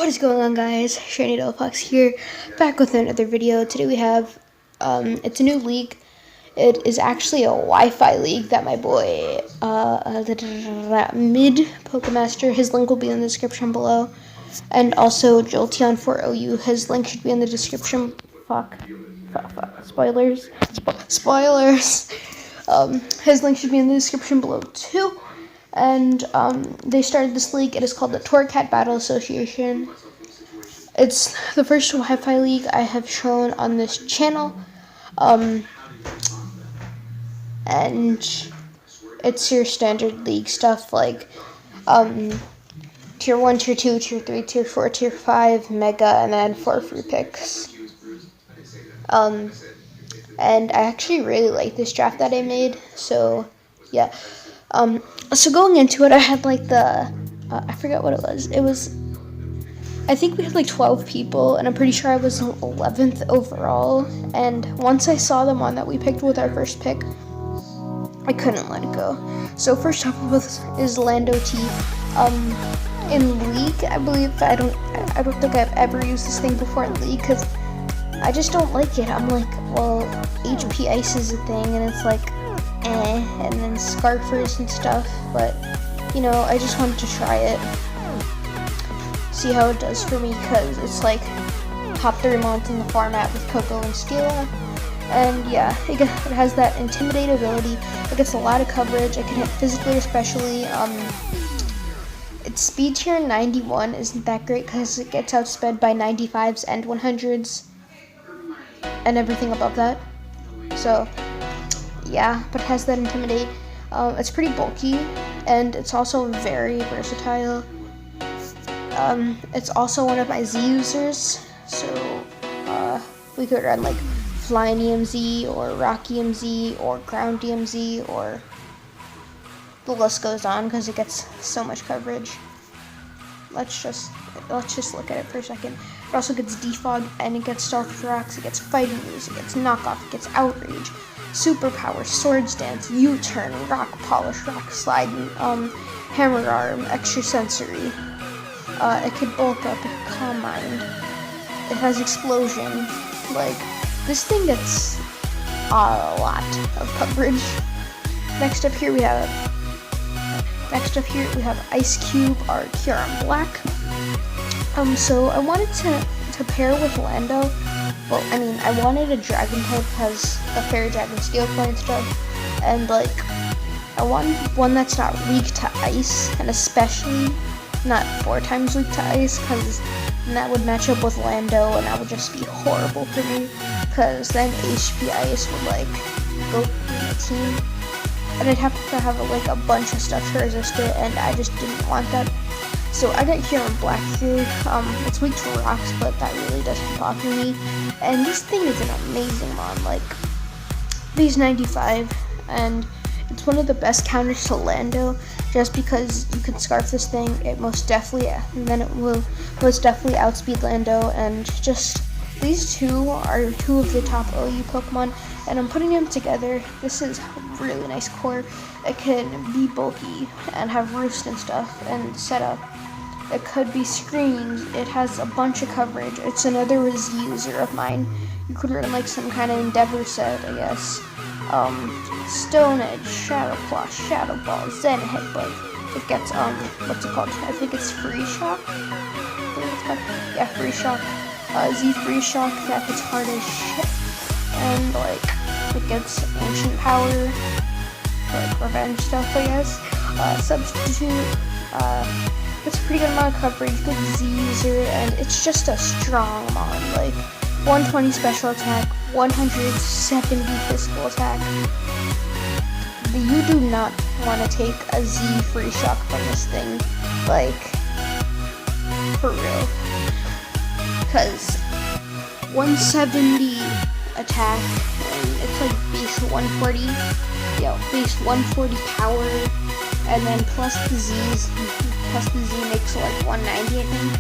What is going on, guys? Shiny Fox here, back with another video. Today we have, it's a new league. It is actually a Wi-Fi league that my boy, Mid Pokemaster, his link will be in the description below. And also Joltion4OU, his link should be in the description. Spoilers. Spoilers. His link should be in the description below too. And they started this league. It is called the TORRACAT Battle Association. It's the first Wi-Fi league I have shown on this channel. And it's your standard league stuff like Tier 1, Tier 2, Tier 3, Tier 4, Tier 5, Mega, and then 4 free picks. And I actually really like this draft that I made, so yeah. So going into it, I had like the, I forgot what it was. I think we had like 12 people, and I'm pretty sure I was 11th overall. And once I saw the one that we picked with our first pick, I couldn't let it go. So first off is Lando T. In League, I believe, I don't think I've ever used this thing before in League, because I just don't like it. I'm like, well, HP Ice is a thing, and it's like, and then Scarfers and stuff, but, you know, I just wanted to try it, see how it does for me, because it's like top 3 months in the format with Coco and Stila, and yeah, it has that Intimidate ability. It gets a lot of coverage. It can hit physically or specially. Its speed tier 91 isn't that great because it gets outsped by 95s and 100s and everything above that, so yeah, but it has that Intimidate. It's pretty bulky, and it's also very versatile. It's also one of my Z users, so we could run like Flying EMZ or Rock EMZ or Ground EMZ, or the list goes on because it gets so much coverage. Let's just look at it for a second. It also gets Defog, and it gets Stealth Rocks, it gets Fighting Moves, it gets Knockoff, it gets Outrage, Superpower, Swords Dance, U-Turn, Rock Polish, Rock Slide, Hammer Arm, Extra Sensory. It could bulk up, Calm Mind. It has Explosion. Like, this thing gets a lot of coverage. Next up here we have Ice Cube, our Kyurem Black. So I wanted to pair with Lando. Well, I mean, I wanted a Dragon type because the Fairy Dragon Steel Play and stuff, and like, I wanted one that's not weak to ice, and especially not 4 times weak to ice, because that would match up with Lando, and that would just be horrible for me, because then HP Ice would like go through the team, and I'd have to have like a bunch of stuff to resist it, and I just didn't want that. So I got Kyurem Black here. It's weak to rocks, but that really doesn't bother me. And this thing is an amazing mon. Like, base 95, and it's one of the best counters to Lando, just because you can Scarf this thing. It most definitely, and then it will most definitely outspeed Lando. And just these two are 2 of the top OU Pokemon, and I'm putting them together. This is a really nice core. It can be bulky and have roost and stuff and setup. It could be screens. It has a bunch of coverage. It's another Z user of mine. You could run like some kind of Endeavor set, I guess. Stone Edge, Shadow Claw, Shadow Ball, Zen Headbutt. It gets what's it called? I think it's Free Shock. Yeah, Free Shock. Z Free Shock that hits hard as shit, and like it gets Ancient Power, like revenge stuff, I guess. Substitute. It's a pretty good amount of coverage, good Z user, and it's just a strong mon. Like 120 special attack, 170 physical attack. You do not want to take a Z Free Shock from this thing, like, for real. Because 170 attack, and it's like base 140, base 140 power, and then plus the Z makes like 190, I think.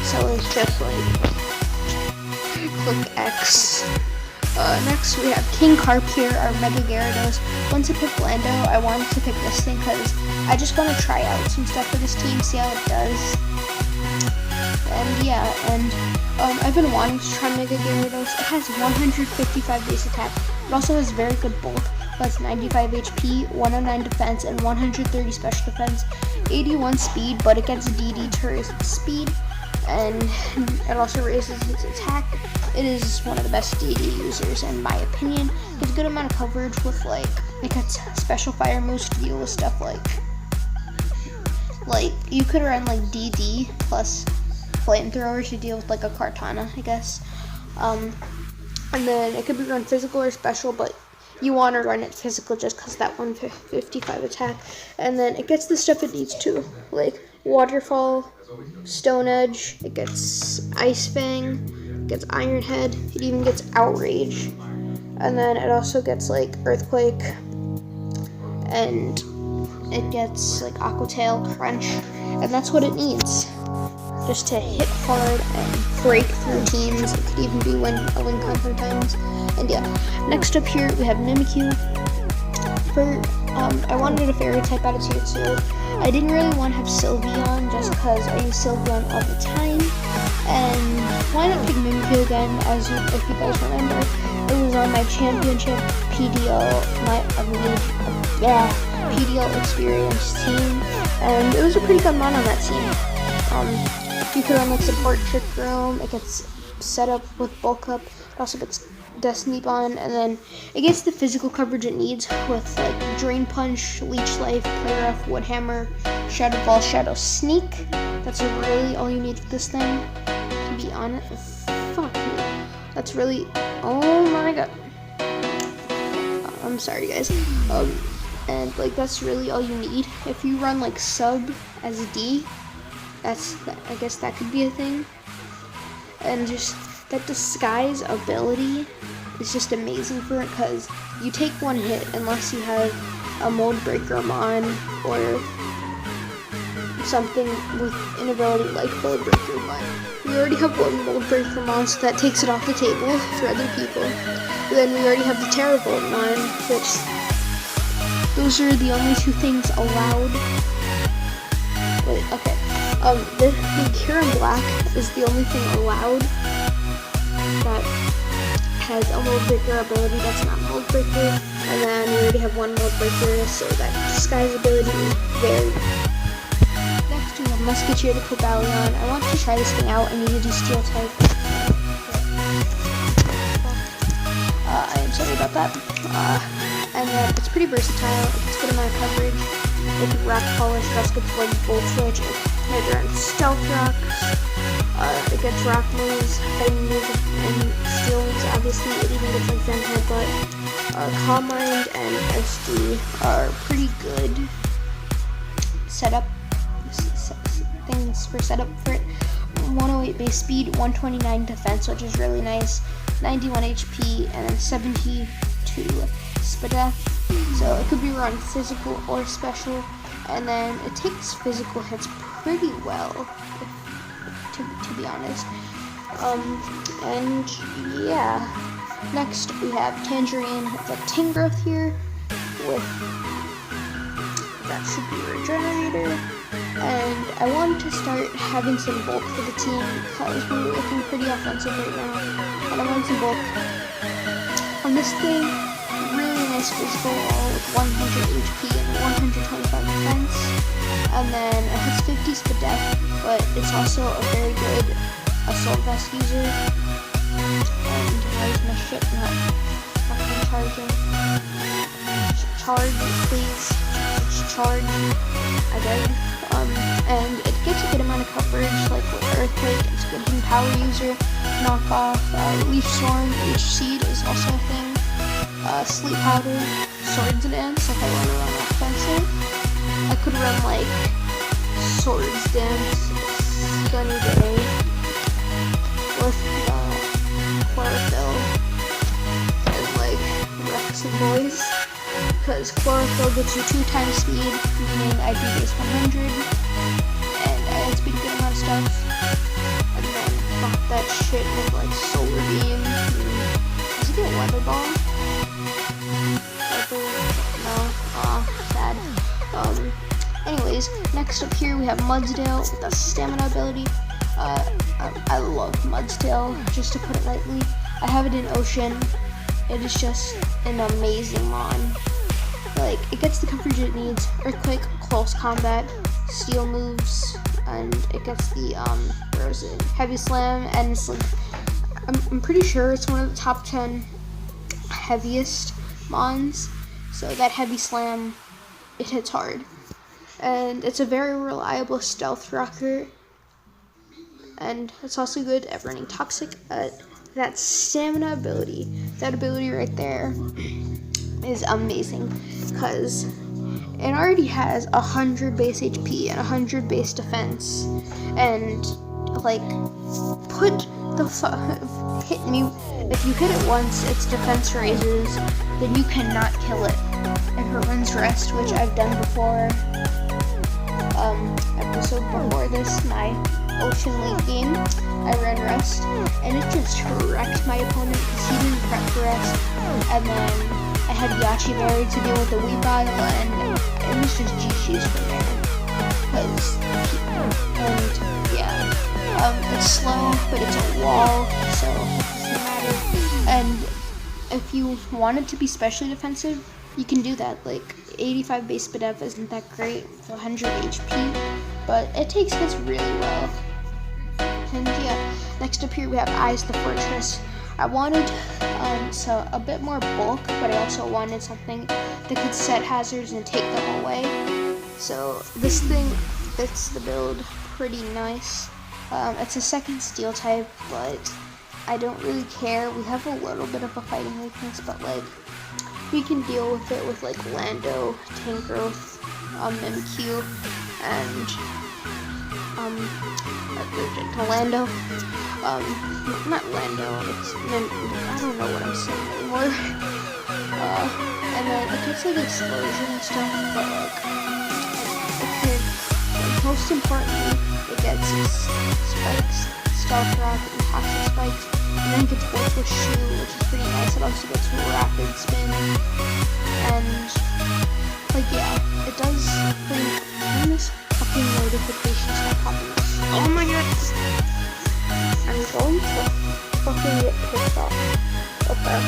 So it's just like, click X. Next we have King Carp here, our Mega Gyarados. Once I picked Lando, I wanted to pick this thing because I just want to try out some stuff for this team, see how it does. And yeah, and I've been wanting to try Mega Gyarados. It has 155 base attack. It also has very good bulk. Plus 95 HP, 109 defense, and 130 special defense. 81 speed, but it gets DD turret speed, and it also raises its attack. It is one of the best DD users in my opinion. It has a good amount of coverage with like, it gets special fire moves to deal with stuff like you could run like DD plus flamethrower to deal with like a Kartana, I guess. And then it could be run physical or special, but you want to run it physical just because that 155 attack. And then it gets the stuff it needs to, like Waterfall, Stone Edge, it gets Ice Fang, it gets Iron Head, it even gets Outrage. And then it also gets like Earthquake, and it gets like Aqua Tail, Crunch, and that's what it needs. Just to hit hard and break through teams. It could even be a win con sometimes. And yeah, next up here we have Mimikyu. I wanted a fairy type out of tier 2. I didn't really want to have Sylveon just because I use Sylveon all the time. And why not pick Mimikyu again? If you guys remember, it was on my championship PDL, PDL experience team, and it was a pretty good mon on that team. You can run like support Trick Room, it gets set up with bulk up, it also gets Destiny Bond, and then it gets the physical coverage it needs with like Drain Punch, Leech Life, Play Rough, Wood Hammer, Shadow Ball, Shadow Sneak. That's really all you need for this thing, to be honest. Fuck me. That's really, oh my god. I'm sorry guys. And like that's really all you need. If you run like sub as a D, I guess that could be a thing. And just that disguise ability is just amazing for it, because you take one hit unless you have a mold breaker mon or something with an ability like mold breaker, but we already have one mold breaker mon, so that takes it off the table for other people. But then we already have the Terravolt mon, which those are the only two things allowed. Wait, okay. The Cure in Black is the only thing allowed that has a mold breaker ability that's not mold breaker, and then we already have one mold breaker, so that disguise ability is very good. Next we have Musketeer to Cobalion. I want to try this thing out. I need to do Steel type. I am sorry about that. And then it's pretty versatile. It gets good amount of coverage. It can Rock Polish, it also gets like Volt Switch, it can run Stealth Rocks, it gets Rock moves, Fighting moves, and Steel moves. Obviously, it even gets like Zen Headbutt. Calm Mind and SD are pretty good things for setup for it. 108 base speed, 129 defense, which is really nice, 91 HP, and then 72 Spadef. So it could be run physical or special, and then it takes physical hits pretty well, to be honest. And yeah, next we have Tangerine. It's a Tangrowth here with, that should be Regenerator, and I wanted to start having some bulk for the team because we're looking pretty offensive right now, and I want some bulk on this thing. Really nice physical wall with 100 HP and 125 defense, and then it has 50 Spadef, but it's also a very good Assault Vest user. And why is my shit not fucking charging? Charge, please. Charge. I beg. And it gets a good amount of coverage, like with Earthquake. It's a good hidden power user. Knockoff. Leaf Storm, Leech Seed is also a thing. Sleep Powder, Swords Dance if I want to run offensive. I could run like Swords Dance, Sunny Day with Chlorophyll and like Rex and Boys, because Chlorophyll gives you 2 times speed, meaning I'd be base 100, and I had speed a good amount of stuff, and then fuck that shit with like Solar Beam. Does it get Weather Ball? No, sad. Anyways, next up here we have Mudsdale with a stamina ability. I love Mudstail, just to put it lightly. I have it in Ocean. It is just an amazing mon. Like, it gets the coverage it needs: Earthquake, Close Combat, Steel moves, and it gets the where is it? Heavy Slam, and it's like, I'm pretty sure it's one of the top 10 heaviest mons. So that Heavy Slam, it hits hard, and it's a very reliable stealth rocker. And it's also good at running Toxic. That stamina ability, that ability right there, is amazing, because it already has 100 base HP and 100 base defense, and like, hit me. If you hit it once, its defense raises, then you cannot kill it. If it runs Rest, which I've done before, episode before this, my Ocean League game, I ran Rest, and it just wrecked my opponent because he didn't prep for Rest. And then I had Yachi Berry to deal with the Wii battle, and it was just GG's from there. It's slow, but it's a wall, so it doesn't matter. And if you want it to be specially defensive, you can do that. Like, 85 base BDF isn't that great with 100 HP, but it takes hits really well. And yeah, next up here we have Eyes the Fortress. I wanted a bit more bulk, but I also wanted something that could set hazards and take them away. So this thing fits the build pretty nice. It's a second steel type, but I don't really care. We have a little bit of a fighting weakness, but like, we can deal with it with like Lando, Tank Growth, MQ, and Lando. Not Lando, I don't know what I'm saying anymore. And then it gets like explosion and stuff, but like, most importantly, it gets spikes, stealth rock, and toxic spikes, and then it gets Worthless Shoe, which is pretty nice. It also gets rapid spin, and like, yeah, it does when this fucking notification stop popping up. Oh my god! I'm going to fucking get pissed off. Okay.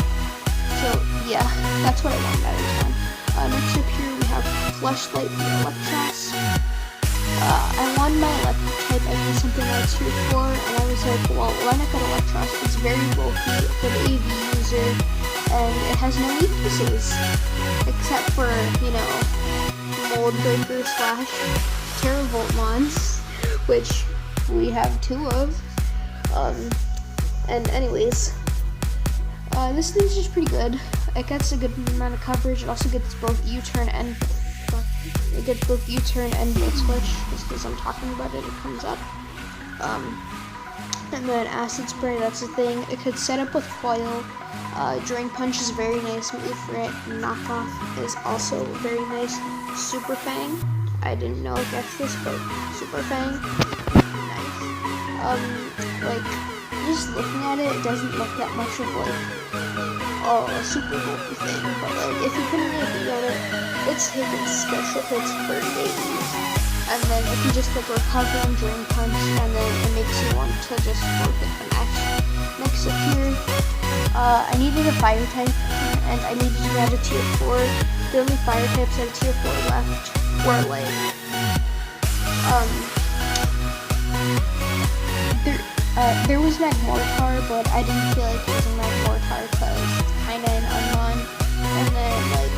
So yeah, that's what I wanted out of this one. Next up here we have Fleshlight the Electros. I won my electric type. I need something like tier 4, and I was like, well, why not get Electros? It's very bulky for the AV user, and it has no weaknesses, except for, you know, Mold Breaker / Terravolt mons, which we have 2 of. And anyways, this thing's just pretty good. It gets a good amount of coverage. It also gets both U-turn and Volt Switch. Just because I'm talking about it, it comes up. And then Acid Spray, that's the thing. It could set up with Foil. Drain Punch is a very nice move for it. Knockoff is also very nice. Super Fang, I didn't know it gets this, but Super Fang, nice. Like, just looking at it, it doesn't look that much of like, a super bulky thing, but like, if you put anything on it, it's hitting special hits for days. And then if you just like recover and Drain Punch, and then it makes you want to just work it the match. Next up here, I needed a fire type, and I needed to add a tier 4. The only fire types at a tier 4 left were like, there was Magmortar, but I didn't feel like using Magmortar because it's kinda an unknown. And then like,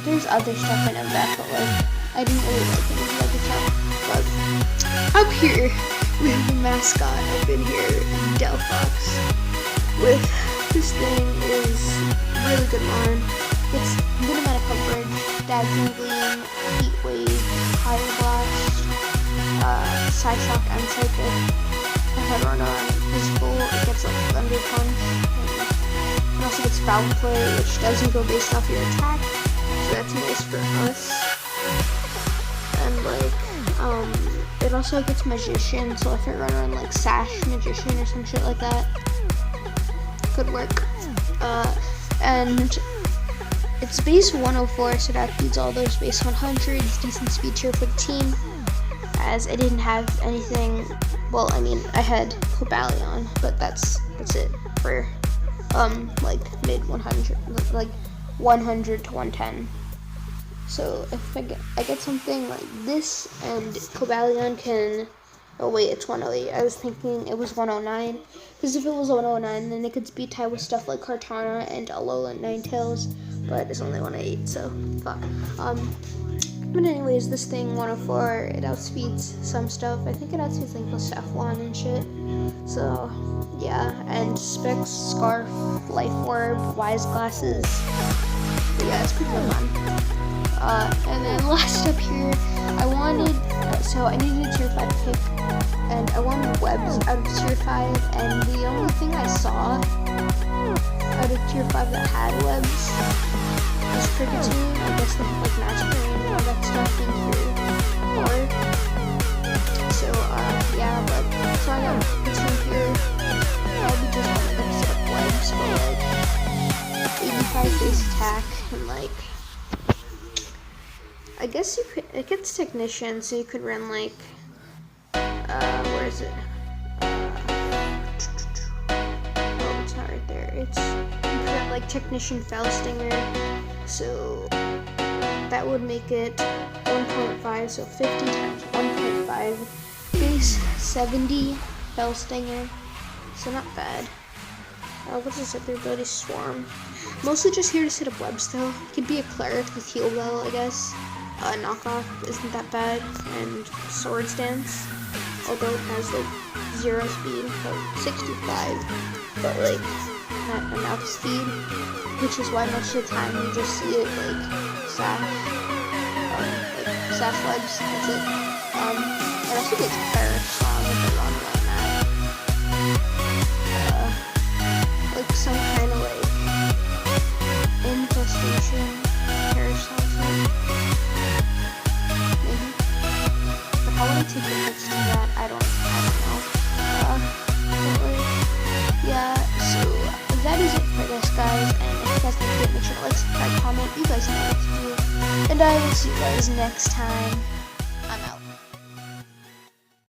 there's other stuff in that, but like, I didn't really like any of the other stuff. But up here, we have the mascot up in here, Delphox. With this thing is really good mon. It's a good amount of coverage, Dazzling Gleam, Heat Wave, Fire Blast, Side Shock, and Psychic. If I run on Visible, it gets like Thunder Punch. And it also gets Foul Play, which doesn't go based off your attack, so that's nice for us. And like, it also gets Magician, so if I run on like Sash Magician or some shit like that, could work. And it's base 104, so that beats all those base 100s, decent speed tier for the team. as I didn't have anything. Well, I mean, I had Cobalion, but that's it for like mid 100, like 100 to 110. So if I get something like this, and Cobalion can. Oh wait, it's 108. I was thinking it was 109. Because if it was 109, then it could speed tie with stuff like Kartana and Alolan Ninetales. But it's only 108, so fuck. But anyways, this thing 104, it outspeeds some stuff. I think it outspeeds like Cephalon and shit. So yeah, and Specs, Scarf, Life Orb, Wise Glasses. But yeah, it's pretty fun. And then last up here, so I needed a tier 5 pick, and I wanted webs out of tier 5, and the only thing I saw out of tier 5 that had webs was Kricketune. I guess they have like Master and all that stuff in tier 4. So, yeah, but so I got Kricketune here. Probably just one of them set up webs for like 85 base attack and like. I guess you could, it gets Technician, so you could run like, where is it? Oh, it's not right there. You could run like Technician Fellstinger, so that would make it 1.5, so 50 times 1.5, base 70 Fellstinger, so not bad. What's this other ability? Swarm. Mostly just here to set up webs though. It could be a cleric with Heal Bell, I guess. Knockoff isn't that bad, and Sword Stance, although it has like 0 speed, but 65, but like not enough speed, which is why most of the time you just see it like sash webs. That's it. It also gets Cleric Song if I run like that. Like some kind of like infestation parasite. How would I take the hits to that? I don't know. Yeah, so that is it for this, guys. And if you guys like it, make sure to like, subscribe, comment. You guys know what to do. And I will see you guys next time. I'm out.